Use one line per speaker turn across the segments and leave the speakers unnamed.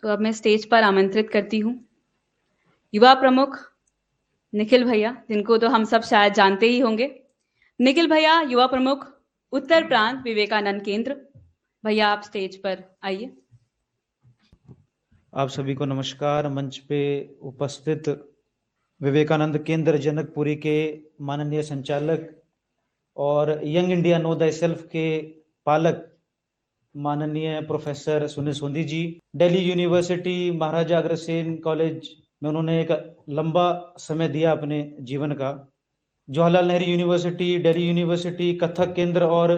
तो अब मैं स्टेज पर आमंत्रित करती हूँ युवा प्रमुख निखिल भैया, जिनको तो हम सब शायद जानते ही होंगे। निखिल भैया युवा प्रमुख उत्तर प्रांत विवेकानंद केंद्र। भैया आप स्टेज पर आइए।
आप सभी को नमस्कार। मंच पे उपस्थित विवेकानंद केंद्र जनकपुरी के माननीय संचालक और young India know the self के पालक माननीय प्रोफेसर सुनील सोंधी जी, दिल्ली यूनिवर्सिटी महाराजा अग्रसेन कॉलेज में उन्होंने एक लंबा समय दिया अपने जीवन का। जवाहरलाल नेहरू यूनिवर्सिटी, दिल्ली यूनिवर्सिटी, कथक केंद्र और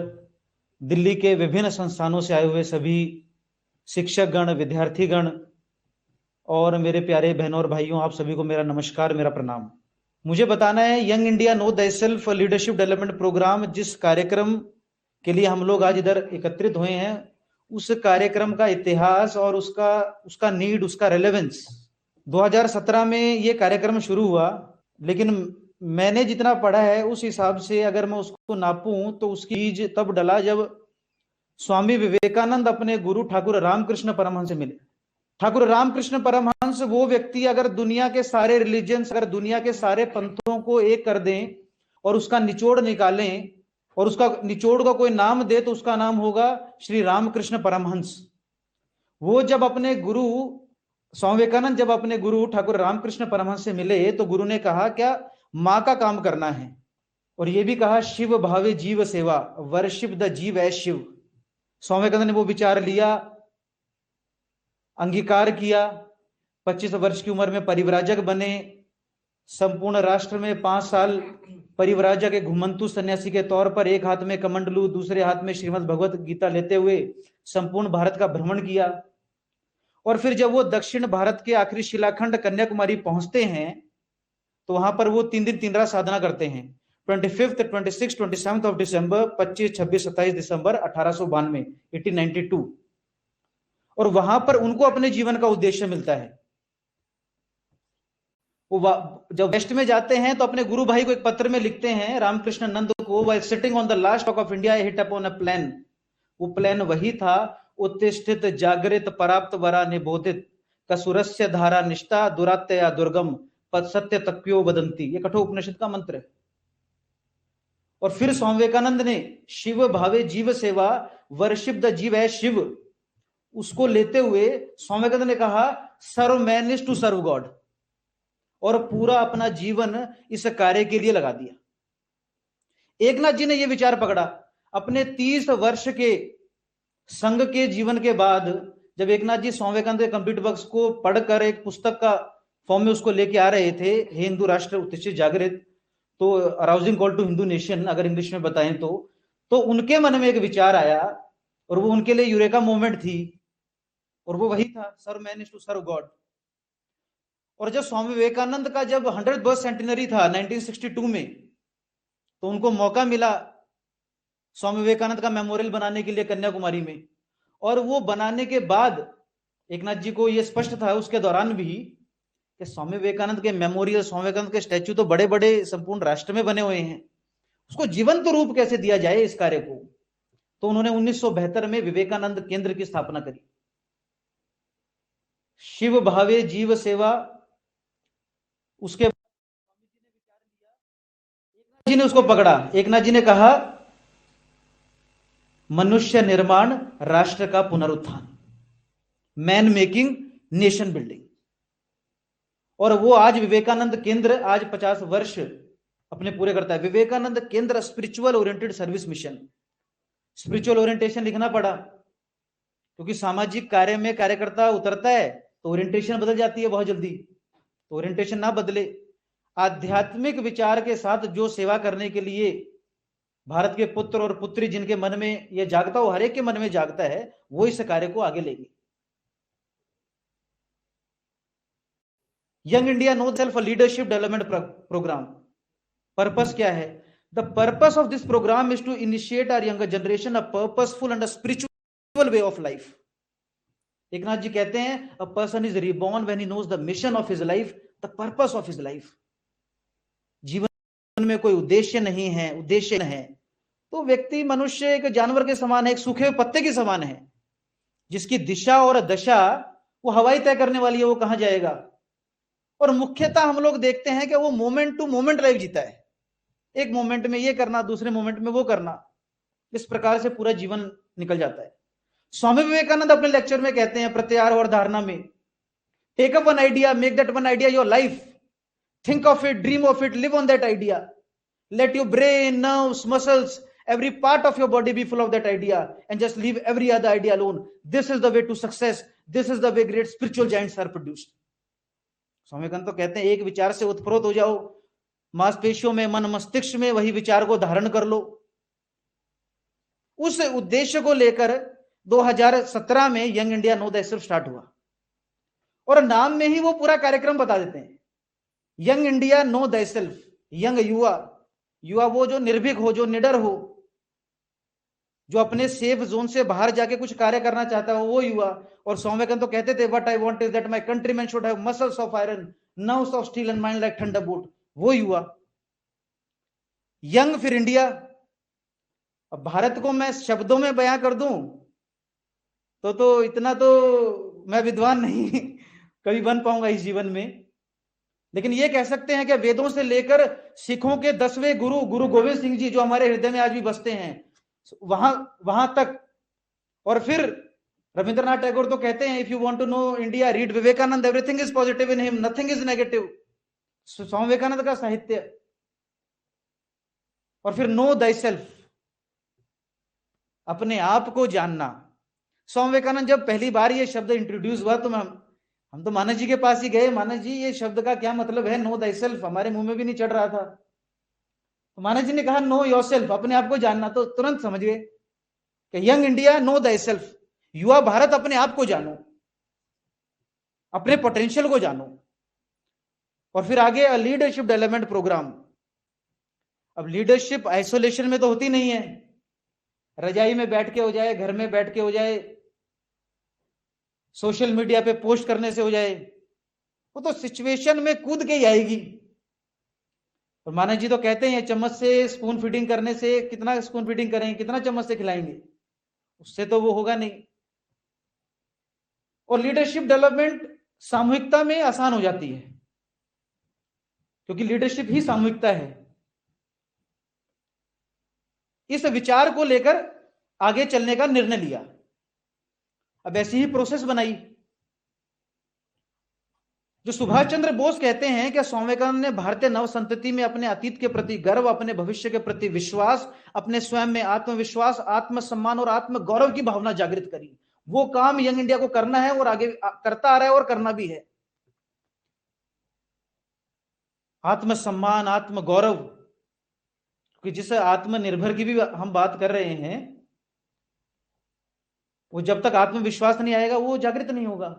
दिल्ली के विभिन्न संस्थानों से आए हुए सभी शिक्षकगण, विद्यार्थीगण और मेरे प्यारे बहनों और भाइयों, आप सभी को मेरा नमस्कार, मेरा प्रणाम। मुझे बताना है young India know the self leadership development programme, जिस कार्यक्रम के लिए हम लोग आज इधर एकत्रित हुए हैं, उस कार्यक्रम का इतिहास और उसका नीड, उसका रेलेवेंस। 2017 में ये कार्यक्रम शुरू हुआ, लेकिन मैंने जितना पढ़ा है उस हिसाब से अगर मैं उसको नापूं तो उसकी बीज तब डला जब स्वामी विवेकानंद अपने गुरु ठाकुर रामकृष्ण परमहंस से मिले। ठाकुर रामकृष्ण परमहंस वो व्यक्ति, अगर दुनिया के सारे रिलीजन्स, अगर दुनिया के सारे पंथों को एक कर दें और उसका निचोड़ निकालें और उसका निचोड़ का कोई नाम दे तो उसका नाम होगा श्री रामकृष्ण परमहंस। वो जब अपने गुरु स्वामी विवेकानंद जब अपने गुरु ठाकुर रामकृष्ण परमहंस से मिले तो गुरु ने कहा क्या मां का काम करना है, और ये भी कहा शिव भावे जीव सेवा, वर्शिप द जीव एज शिव। स्वामी विवेकानंद ने वो विचार लिया, अंगीकार किया, 25 वर्ष की उम्र में परिव्राजक बने, संपूर्ण राष्ट्र में 5 साल परिव्राजक के घुमंतु सन्यासी के तौर पर एक हाथ में कमंडलू, दूसरे हाथ में श्रीमद् भगवत गीता लेते हुए संपूर्ण भारत का भ्रमण किया। और फिर जब वो दक्षिण भारत के आखिरी शिलाखंड कन्याकुमारी पहुंचते हैं तो वहां पर वो 3 दिन 3 रात साधना करते हैं। 25, 26, 27 ऑफ दिसंबर, 25, 26, 27 दिसंबर 1892, 1892। और वहां पर उनको अपने जीवन का उद्देश्य मिलता है। वो जब वेस्ट में जाते हैं तो अपने गुरु भाई को एक पत्र में लिखते हैं, रामकृष्ण नंद को, while sitting on the last rock of India I hit upon a plan. वो प्लान वही था, उत्तिष्ठित जागृत पराप्त वरा निबोधित कसुरस्य धारा निष्ठा दुरात्यया दुर्गम पद सत्य तक्यो वदंती। ये कठोपनिषद का मंत्र है। और फिर स्वामी विवेकानंद ने शिव भावे जीव सेवा, वर्शिप द जीव है शिव, उसको लेते हुए स्वामी विवेकानंद ने कहा serve man is to serve god, और पूरा अपना जीवन इस कार्य के लिए लगा दिया। एकनाथ जी ने यह विचार पकड़ा अपने 30 वर्ष के संघ के जीवन के बाद। जब एकनाथ जी स्वामी विवेकानंद के कंप्लीट वर्क्स को पढ़कर एक पुस्तक का फॉर्म में उसको लेके आ रहे थे, हिंदू राष्ट्र उत्तिष्ठित जागृत, तो arousing call to Hindu nation अगर इंग्लिश में बताएं तो उनके मन में एक विचार आया, और वो उनके लिए यूरेका मूवमेंट थी, और वो वही था serve man is to serve god. और जब स्वामी विवेकानंद का जब 100th बर्थ सेंटिनरी था 1962 में, तो उनको मौका मिला स्वामी विवेकानंद का मेमोरियल बनाने के लिए कन्याकुमारी में। और वो बनाने के बाद एकनाथ जी को यह स्पष्ट था उसके दौरान भी कि स्वामी विवेकानंद के मेमोरियल, स्वामी विवेकानंद के स्टैच्यू तो बड़े बड़े संपूर्ण राष्ट्र में बने हुए हैं, उसको जीवंत रूप कैसे दिया जाए इस कार्य को। तो उन्होंने 1972 में विवेकानंद केंद्र की स्थापना करी। शिव भावे जीव सेवा, उसके बाद एकनाथ जी ने उसको पकड़ा। एकनाथ जी ने कहा मनुष्य निर्माण, राष्ट्र का पुनरुत्थान, मैन मेकिंग, नेशन बिल्डिंग। और वो आज विवेकानंद केंद्र आज 50 वर्ष अपने पूरे करता है। विवेकानंद केंद्र spiritual oriented service mission. Spiritual orientation लिखना पड़ा क्योंकि सामाजिक कार्य में कार्यकर्ता उतरता है तो ओरिएंटेशन बदल जाती है बहुत जल्दी। तो ओरिएंटेशन ना बदले, आध्यात्मिक विचार के साथ जो सेवा करने के लिए भारत के पुत्र और पुत्री जिनके मन में यह जागता हो, हर एक के मन में जागता है, वो इस कार्य को आगे लेंगे। Young India know self leadership development programme purpose क्या है? The purpose of this programme is to initiate our younger generation a purposeful and spiritual way of life. Eknath ji कहते हैं a person is reborn when he knows the mission of his life, the purpose of his life. जीवन में कोई उद्देश्य नहीं है, उद्देश्य है तो व्यक्ति, मनुष्य एक जानवर के समान है, एक सूखे हुए पत्ते के समान है, जिसकी दिशा और दशा वो हवाई तय करने वाली है वो कहां जाएगा। और मुख्यतः हम लोग देखते हैं कि वो मोमेंट टू मोमेंट लाइफ जीता है, एक मोमेंट में ये करना, दूसरे मोमेंट में वो करना, इस प्रकार से पूरा जीवन निकल जाता है। स्वामी विवेकानंद अपने लेक्चर में कहते हैं प्रत्याहार और धारणा में, take up one idea, make that one idea your life, think of it, dream of it, live on that idea, let your brain, nerves, muscles, every part of your body be full of that idea, and just leave every other idea alone. This is the way to success, this is the way great spiritual giants are produced. Swami Vivekananda तो कहते हैं एक विचार से उत्प्रोत हो जाओ, मांसपेशियों में, मन मस्तिष्क में वही विचार को धारण कर लो। उस उद्देश्य को लेकर 2017 में young India know the self start हुआ, और नाम में ही वो पूरा कार्यक्रम बता देते हैं, young India know the self. Young युवा, युवा वो जो निर्भीक हो, जो निडर हो, जो अपने सेफ जोन से बाहर जाके कुछ कार्य करना चाहता हो, वो युवा। और स्वामी विवेकानंद तो कहते थे, what I want is that my countryman should have muscles of iron, nerves of steel and mind like Thunderbolt, वो युवा। यंग फिर इंडिया। अब भारत को मैं शब्दों में बयां कर दूं तो इतना तो मैं विद्वान नहीं कभी बन पाऊंगा इस जीवन में, लेकिन ये कह सकते हैं कि वेदों से लेकर सिखों के 10वें गुरु, गुरु गोविंद सिंह जी, जो हमारे हृदय में आज भी बसते हैं, वहां तक। और फिर रविंद्रनाथ टैगोर तो कहते हैं, if you want to know India, read Vivekananda, everything is positive in him, nothing is negative. Swami Vivekananda का साहित्य। और फिर नो दाई सेल्फ, अपने आप को जानना। स्वामी विवेकानंद जब पहली बार ये शब्द इंट्रोड्यूस हुआ तो हम तो मानस जी के पास ही गए, मानस जी ये शब्द का क्या मतलब है, नो दाई सेल्फ, हमारे मुंह में भी नहीं चढ़ रहा था। तो मानस जी ने कहा नो योर सेल्फ, अपने आप को जानना। तो तुरंत समझ गए कि young India no thy self, युवा भारत अपने आप को जानो, अपने पोटेंशियल को जानो। और फिर आगे लीडरशिप डेवलपमेंट प्रोग्राम। अब लीडरशिप आइसोलेशन में तो होती नहीं है, रजाई में बैठ के हो जाए, घर में बैठ के हो जाए, सोशल मीडिया पे पोस्ट करने से हो जाए, वो तो सिचुएशन में कूद के ही आएगी। तो मानस जी तो कहते हैं चम्मच से स्पून फीडिंग करने से, कितना स्पून फीडिंग करेंगे, कितना चम्मच से खिलाएंगे, उससे तो वो होगा नहीं। और लीडरशिप डेवलपमेंट सामूहिकता में आसान हो जाती है, क्योंकि लीडरशिप ही सामूहिकता है। इस विचार को लेकर आगे चलने का निर्णय लिया। अब ऐसी ही प्रोसेस बनाई जो सुभाष चंद्र बोस कहते हैं कि स्वामी विवेकानंद ने भारतीय नव संतति में अपने अतीत के प्रति गर्व, अपने भविष्य के प्रति विश्वास, अपने स्वयं में आत्मविश्वास, आत्मसम्मान और आत्म गौरव की भावना जागृत करी। वो काम यंग इंडिया को करना है और आगे करता आ रहा है और करना भी है। आत्मसम्मान, आत्म गौरव, क्योंकि जिस आत्मनिर्भर की भी हम बात कर रहे हैं, वो जब तक आत्मविश्वास नहीं आएगा वो जागृत नहीं होगा।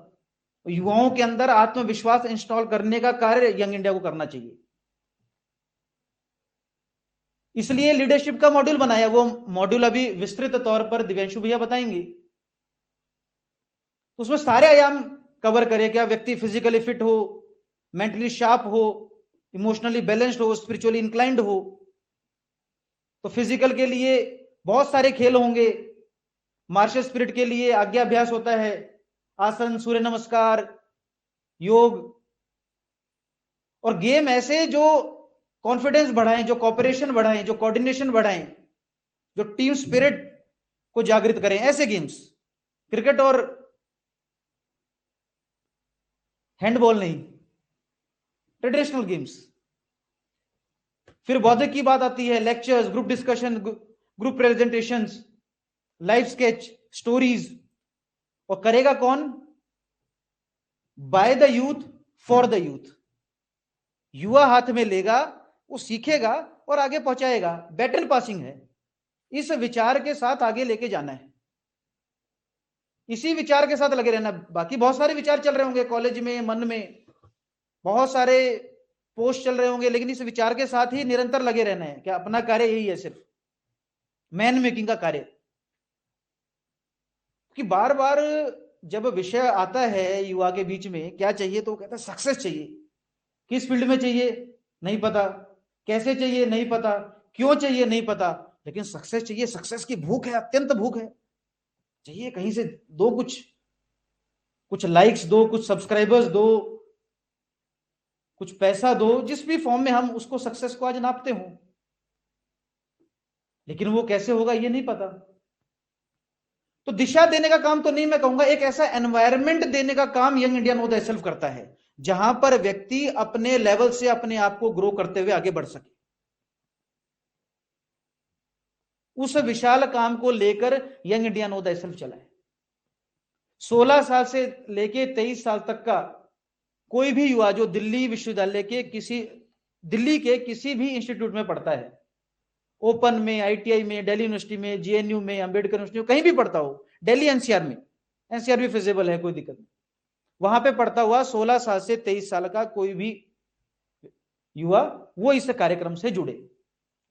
युवाओं के अंदर आत्मविश्वास इंस्टॉल करने का कार्य यंग इंडिया को करना चाहिए। इसलिए लीडरशिप का मॉड्यूल बनाया। वो मॉड्यूल अभी विस्तृत तौर पर दिव्यांशु भैया बताएंगे। उसमें सारे आयाम कवर करे, क्या व्यक्ति फिजिकली फिट हो, मेंटली शार्प हो, इमोशनली बैलेंस्ड हो, स्पिरिचुअली इंक्लाइंड हो। तो फिजिकल के लिए बहुत सारे खेल होंगे, मार्शल स्पिरिट के लिए आज्ञा अभ्यास होता है, आसन, सूर्य नमस्कार, योग, और गेम ऐसे जो कॉन्फिडेंस बढ़ाएं, जो कोऑपरेशन बढ़ाएं, जो कोऑर्डिनेशन बढ़ाएं, जो टीम स्पिरिट को जागृत करें, ऐसे गेम्स। क्रिकेट और हैंडबॉल नहीं, ट्रेडिशनल गेम्स। फिर बौद्धिक की बात आती है, lectures, group discussion, group presentations, live sketch, stories. और करेगा कौन? By the youth, for the youth. युवा हाथ में लेगा, वो सीखेगा और आगे पहुंचाएगा। बैटन पासिंग है, इस विचार के साथ आगे लेके जाना है, इसी विचार के साथ लगे रहना। बाकी बहुत सारे विचार चल रहे होंगे कॉलेज में, मन में बहुत सारे पोस्ट चल रहे होंगे, लेकिन इस विचार के साथ ही निरंतर लगे रहना है कि अपना कार्य यही है, सिर्फ मैन मेकिंग का कार्य। कि बार बार जब विषय आता है युवा के बीच में, क्या चाहिए, तो कहता है सक्सेस चाहिए। किस फील्ड में चाहिए नहीं पता, कैसे चाहिए नहीं पता, क्यों चाहिए नहीं पता, लेकिन सक्सेस चाहिए। सक्सेस की भूख है, अत्यंत भूख है, चाहिए कहीं से दो कुछ। कुछ लाइक्स दो, कुछ सब्सक्राइबर्स दो, कुछ पैसा दो, जिस भी फॉर्म में हम उसको सक्सेस को आज नापते हो, लेकिन वो कैसे होगा ये नहीं पता। तो दिशा देने का काम तो नहीं मैं कहूंगा, एक ऐसा एनवायरनमेंट देने का काम young India know the self करता है जहां पर व्यक्ति अपने लेवल से अपने आप को ग्रो करते हुए आगे बढ़ सके। उस विशाल काम को लेकर young India know the self चला है। 16 साल से लेके 23 साल तक का कोई भी युवा जो दिल्ली विश्वविद्यालय के दिल्ली के किसी भी इंस्टीट्यूट में पढ़ता है, ओपन में, आईटीआई में, दिल्ली यूनिवर्सिटी में, जेएनयू में, अंबेडकर यूनिवर्सिटी में, कहीं भी पढ़ता हो, दिल्ली एनसीआर में, एनसीआर भी फिजिबल है, कोई दिक्कत नहीं, वहां पे पढ़ता हुआ 16 साल से 23 साल का कोई भी युवा वो इस कार्यक्रम से जुड़े।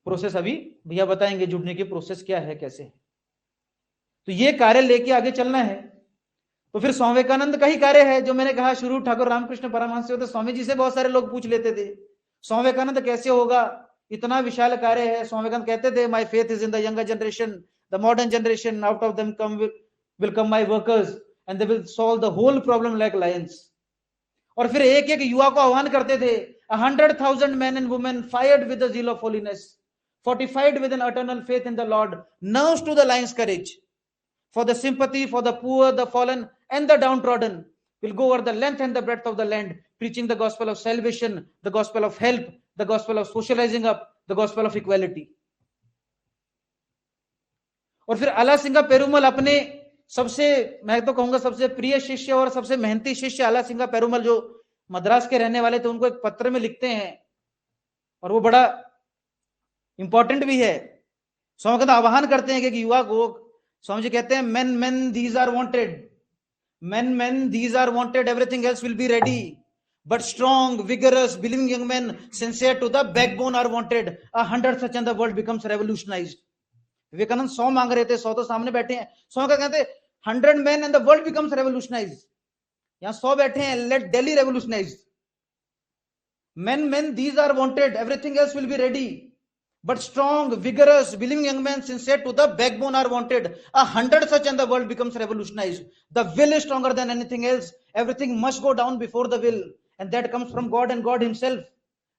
प्रोसेस अभी भैया बताएंगे जुड़ने की प्रोसेस क्या है, कैसे है। तो ये कार्य लेके आगे चलना है। तो फिर स्वामी विवेकानंद का ही कार्य है, जो मैंने कहा शुरू ठाकुर रामकृष्ण परमहंस से होते, स्वामी जी से बहुत सारे लोग पूछ लेते थे स्वामी विवेकानंद कैसे होगा, इतना विशाल कार्य है। स्वामी विवेकानंद कहते थे, my faith is in the younger generation, the modern generation, out of them will come my workers and they will solve the whole problem like lions. और फिर एक एक युवा को आह्वान करते थे, 100,000 men and women fired with the zeal of holiness, fortified with an eternal faith in the Lord, nursed to the lion's courage, for the sympathy for the poor, the fallen and the downtrodden, will go over the length and the breadth of the land, preaching the gospel of salvation, the gospel of help, the gospel of socializing up, the gospel of equality. और फिर आला सिंगा पेरुमल अपने सबसे, मैं तो कहूंगा सबसे प्रिय शिष्य और सबसे मेहनती शिष्य आला सिंगा पेरुमल, जो मद्रास के रहने वाले थे, उनको एक पत्र में लिखते हैं और वो बड़ा इंपॉर्टेंट भी है। स्वामी का आह्वान करते हैं कि युवा को, स्वामी जी कहते हैं, men these are wanted, men these are wanted, everything else will be ready, but strong, vigorous, believing young men, sincere to the backbone are wanted. 100 such and the world becomes revolutionized. Vivekananda 100 मांग रहे थे, 100 तो सामने बैठे हैं। स्वामी का कहते हैं 100 men and the world becomes revolutionized. यहां 100 बैठे हैं, let Delhi revolutionize. Men these are wanted, everything else will be ready, but strong, vigorous, believing young men, sincere to the backbone are wanted. 100 such and the world becomes revolutionized. The will is stronger than anything else. Everything must go down before the will, and that comes from God and God himself.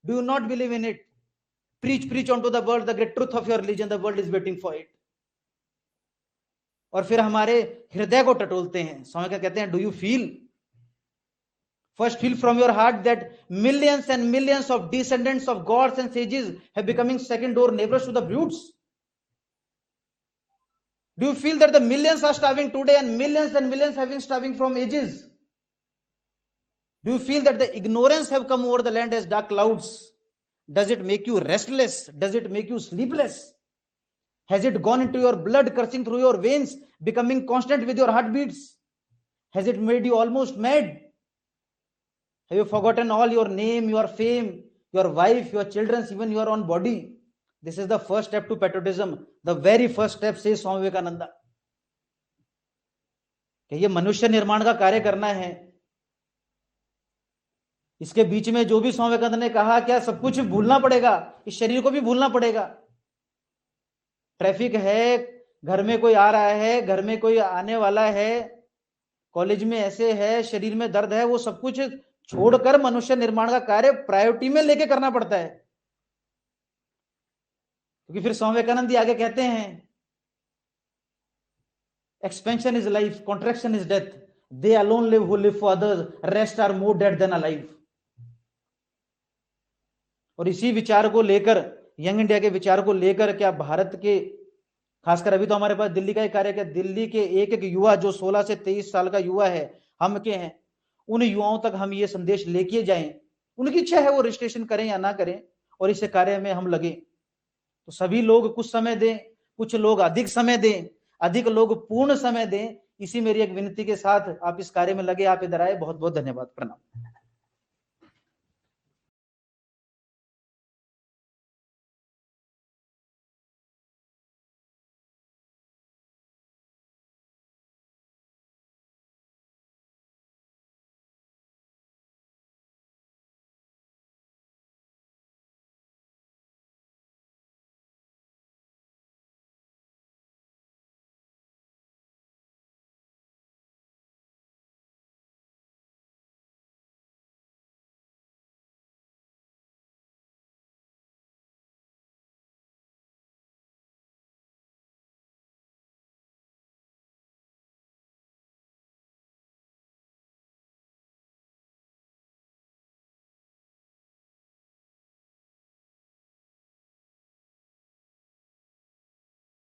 Do you not believe in it? Preach unto the world the great truth of your religion. The world is waiting for it. और फिर हमारे हृदय को टटोलते हैं। स्वामी का कहते हैं, do you feel, first feel from your heart that millions and millions of descendants of gods and sages have becoming second door neighbors to the brutes. Do you feel that the millions are starving today and millions have been starving from ages? Do you feel that the ignorance have come over the land as dark clouds? Does it make you restless? Does it make you sleepless? Has it gone into your blood, coursing through your veins, becoming constant with your heartbeats? Has it made you almost mad? Have you forgotten all your name, your fame, your wife, your children, even your own body? This is the first step to patriotism. The very first step, says Swami Vivekananda. कि ये मनुष्य निर्माण का कार्य करना है। इसके बीच में जो भी स्वामी विवेकानंद ने कहा, क्या सब कुछ भूलना पड़ेगा, इस शरीर को भी भूलना पड़ेगा। ट्रैफिक है, घर में कोई आ रहा है, घर में कोई आने वाला है, कॉलेज में ऐसे है, शरीर में दर्द है, वो सब कुछ छोड़कर मनुष्य निर्माण का कार्य प्रायोरिटी में लेके करना पड़ता है। क्योंकि फिर स्वामी विवेकानंद जी आगे कहते हैं, expansion is life, contraction is death, they alone live who live for others, rest are more dead than alive. और इसी विचार को लेकर, यंग इंडिया के विचार को लेकर, क्या भारत के, खासकर अभी तो हमारे पास दिल्ली का एक कार्य, क्या दिल्ली के एक एक युवा जो 16 से 23 साल का युवा है, हम के हैं, उन युवाओं तक हम ये संदेश लेके जाएं। उनकी इच्छा है वो रजिस्ट्रेशन करें या ना करें, और इस कार्य में हम लगे। तो सभी लोग कुछ समय दें, कुछ लोग अधिक समय दें, अधिक लोग पूर्ण समय दें। इसी मेरी एक विनती के साथ आप इस कार्य में लगे, आप इधर आए। बहुत बहुत धन्यवाद, प्रणाम।